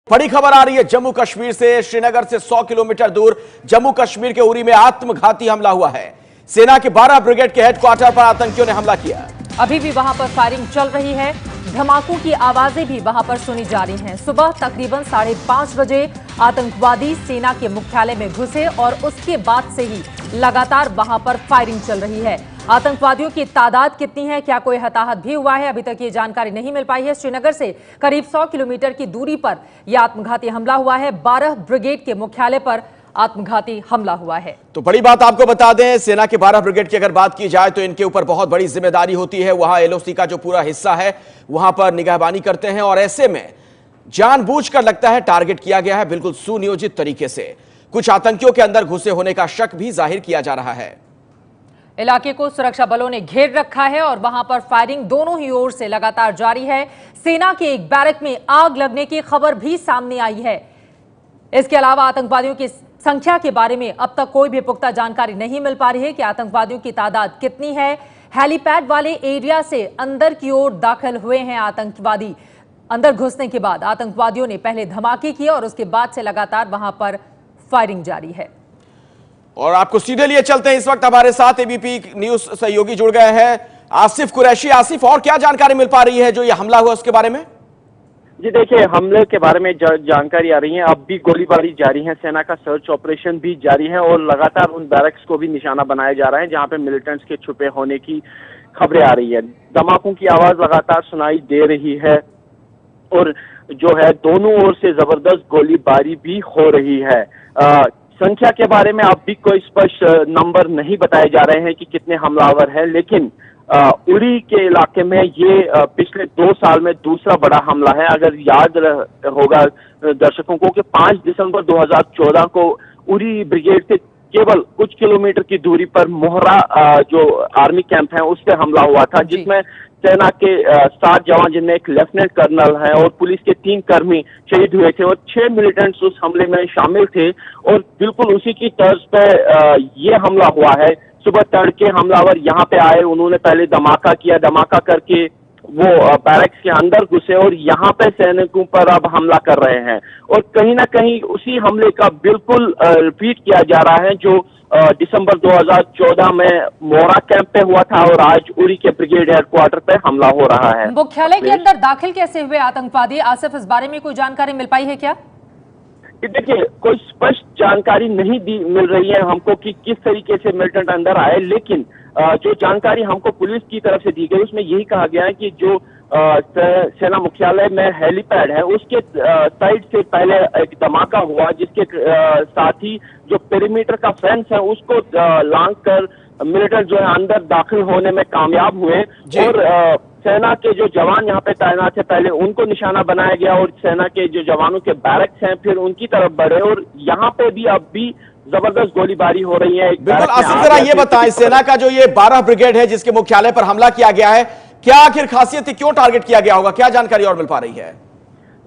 बड़ी खबर आ रही है जम्मू कश्मीर से। श्रीनगर से 100 किलोमीटर दूर जम्मू कश्मीर के उरी में आत्मघाती हमला हुआ है। सेना के 12 ब्रिगेड के हेडक्वार्टर पर आतंकियों ने हमला किया। अभी भी वहां पर फायरिंग चल रही है। धमाकों की आवाजें भी वहां पर सुनी जा रही हैं। सुबह तकरीबन 5:30 बजे आतंकवादी सेना के मुख्यालय में घुसे और उसके बाद से ही लगातार वहां पर फायरिंग चल रही है। आतंकवादियों की तादाद कितनी है, क्या कोई हताहत भी हुआ है, अभी तक ये जानकारी नहीं मिल पाई है। श्रीनगर से करीब 100 किलोमीटर की दूरी पर यह आत्मघाती हमला हुआ है। 12 ब्रिगेड के मुख्यालय पर आत्मघाती हमला हुआ है। तो बड़ी बात आपको बता दें, सेना के 12 ब्रिगेड की अगर बात की जाए तो इनके ऊपर बहुत बड़ी जिम्मेदारी होती है। वहां एलओसी का जो पूरा हिस्सा है वहां पर निगहबानी करते हैं और ऐसे में जानबूझकर लगता है टारगेट किया गया है, बिल्कुल सुनियोजित तरीके से। कुछ आतंकियों के अंदर घुसे होने का शक भी जाहिर किया जा रहा है। इलाके को सुरक्षा बलों ने घेर रखा है और वहां पर फायरिंग दोनों ही ओर से लगातार जारी है। सेना के एक बैरक में आग लगने की खबर भी सामने आई है। इसके अलावा आतंकवादियों की संख्या के बारे में अब तक कोई भी पुख्ता जानकारी नहीं मिल पा रही है कि आतंकवादियों की तादाद कितनी है। हेलीपैड वाले एरिया से अंदर की ओर दाखिल हुए हैं आतंकवादी। अंदर घुसने के बाद आतंकवादियों ने पहले धमाके किए और उसके बाद से लगातार वहां पर फायरिंग जारी है। और आपको सीधे लिए चलते हैं, इस वक्त हमारे साथ एबीपी न्यूज सहयोगी जुड़ गए हैं, आसिफ कुरैशी। आसिफ, और क्या जानकारी मिल पा रही है जो ये हमला हुआ उसके बारे में? जी देखिए, हमले के बारे में जानकारी आ रही है। अब भी गोलीबारी जारी है, सेना का सर्च ऑपरेशन भी जारी है और लगातार उन बैरक्स को भी निशाना बनाया जा रहा है जहां पे मिलिटेंट्स के छुपे होने की खबरें आ रही है। धमाकों की आवाज लगातार सुनाई दे रही है और जो है दोनों ओर से जबरदस्त गोलीबारी भी हो रही है। संख्या के बारे में अब भी कोई स्पष्ट नंबर नहीं बताए जा रहे हैं कि कितने हमलावर हैं, लेकिन उरी के इलाके में ये पिछले 2 साल में दूसरा बड़ा हमला है। अगर याद होगा दर्शकों को कि 5 दिसंबर 2014 को उरी ब्रिगेड से केवल कुछ किलोमीटर की दूरी पर मोहरा जो आर्मी कैंप है उस पर हमला हुआ था, जिसमें सेना के 7 जवान जिनमें एक लेफ्टिनेंट कर्नल है और पुलिस के 3 कर्मी शहीद हुए थे और 6 मिलिटेंट्स उस हमले में शामिल थे। और बिल्कुल उसी की तर्ज पे ये हमला हुआ है। सुबह तड़के हमलावर यहाँ पे आए, उन्होंने पहले धमाका किया, धमाका करके वो बैरक्स के अंदर घुसे और यहाँ पे सैनिकों पर अब हमला कर रहे हैं। और कहीं ना कहीं उसी हमले का बिल्कुल रिपीट किया जा रहा है जो दिसंबर 2014 में मोरा कैंप पे हुआ था और आज उरी के ब्रिगेड हेडक्वार्टर पे हमला हो रहा है। मुख्यालय के अंदर दाखिल कैसे हुए आतंकवादी? आसिफ, इस बारे में कोई जानकारी मिल पाई है क्या? देखिए, कोई स्पष्ट जानकारी नहीं मिल रही है हमको कि किस तरीके से मिलिटेंट अंदर आए, लेकिन जो जानकारी हमको पुलिस की तरफ से दी गई उसमें यही कहा गया है कि जो सेना मुख्यालय में हेलीपैड है उसके साइड से पहले एक धमाका हुआ, जिसके साथ ही जो पेरीमीटर का फेंस है उसको लांघ कर मिलिटेंट जो है अंदर दाखिल होने में कामयाब हुए और सेना के जो जवान यहाँ पे तैनात थे पहले उनको निशाना बनाया गया और सेना के जो जवानों के बैरक्स हैं फिर उनकी तरफ बढ़े और यहाँ पे भी अब भी जबरदस्त गोलीबारी हो रही है। बिल्कुल आसिफ, जरा ये बताएं, सेना का जो ये 12 ब्रिगेड है जिसके मुख्यालय पर हमला किया गया है, क्या आखिर खासियत है, क्यों टारगेट किया गया होगा, क्या जानकारी और मिल पा रही है?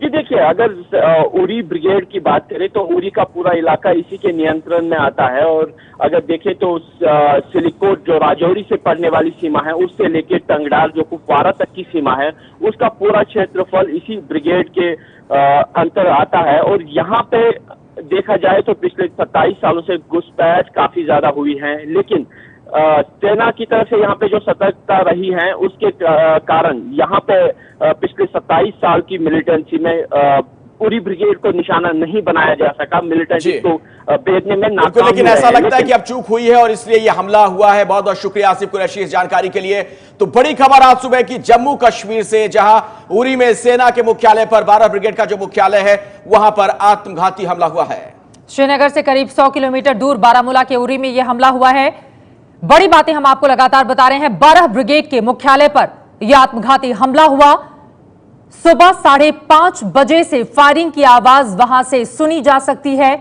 जी देखिए, अगर उरी ब्रिगेड की बात करें तो उरी का पूरा इलाका इसी के नियंत्रण में आता है और अगर देखें तो सिलिकोट जो राजौरी से पड़ने वाली सीमा है उससे लेकर टंगडार जो कुपवारा तक की सीमा है उसका पूरा क्षेत्रफल इसी ब्रिगेड के अंतर आता है। और यहाँ पे देखा जाए तो पिछले 27 सालों से घुसपैठ काफी ज्यादा हुई है, लेकिन सेना की तरफ से यहाँ पे जो सतर्कता रही है उसके कारण यहाँ पे पिछले 27 साल की मिलिटेंसी में पूरी ब्रिगेड को निशाना नहीं बनाया जा सका, मिलिटेंसी को भेजने में नाकाम। लेकिन ऐसा लगता है कि अब चूक हुई है और इसलिए यह हमला हुआ है। बहुत बहुत शुक्रिया आसिफ कुरैशी इस जानकारी के लिए। तो बड़ी खबर आज सुबह की जम्मू कश्मीर से, जहां उरी में सेना के मुख्यालय पर 12 ब्रिगेड का जो मुख्यालय है वहां पर आत्मघाती हमला हुआ है। श्रीनगर से करीब 100 किलोमीटर दूर बारामूला के उरी में यह हमला हुआ है। बड़ी बातें हम आपको लगातार बता रहे हैं। 12 ब्रिगेड के मुख्यालय पर यह आत्मघाती हमला हुआ। सुबह 5:30 बजे से फायरिंग की आवाज वहां से सुनी जा सकती है।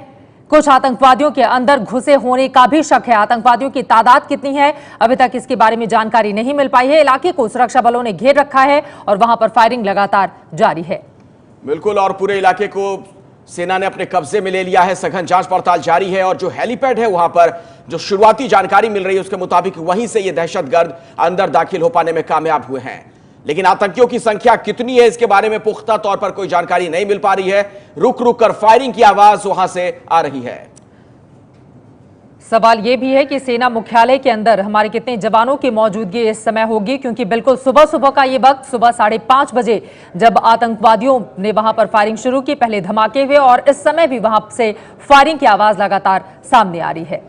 कुछ आतंकवादियों के अंदर घुसे होने का भी शक है। आतंकवादियों की तादाद कितनी है अभी तक इसके बारे में जानकारी नहीं मिल पाई है। इलाके को सुरक्षा बलों ने घेर रखा है और वहां पर फायरिंग लगातार जारी है। बिल्कुल, और पूरे इलाके को सेना ने अपने कब्जे में ले लिया है। सघन जांच पड़ताल जारी है और जो हेलीपैड है वहां पर जो शुरुआती जानकारी मिल रही है उसके मुताबिक वहीं से ये दहशतगर्द अंदर दाखिल हो पाने में कामयाब हुए हैं। लेकिन आतंकियों की संख्या कितनी है इसके बारे में पुख्ता तौर पर कोई जानकारी नहीं मिल पा रही है। रुक रुक कर फायरिंग की आवाज वहां से आ रही है। सवाल यह भी है कि सेना मुख्यालय के अंदर हमारे कितने जवानों की मौजूदगी इस समय होगी, क्योंकि बिल्कुल सुबह सुबह का ये वक्त, सुबह 5:30 बजे जब आतंकवादियों ने वहां पर फायरिंग शुरू की, पहले धमाके हुए और इस समय भी वहां से फायरिंग की आवाज लगातार सामने आ रही है।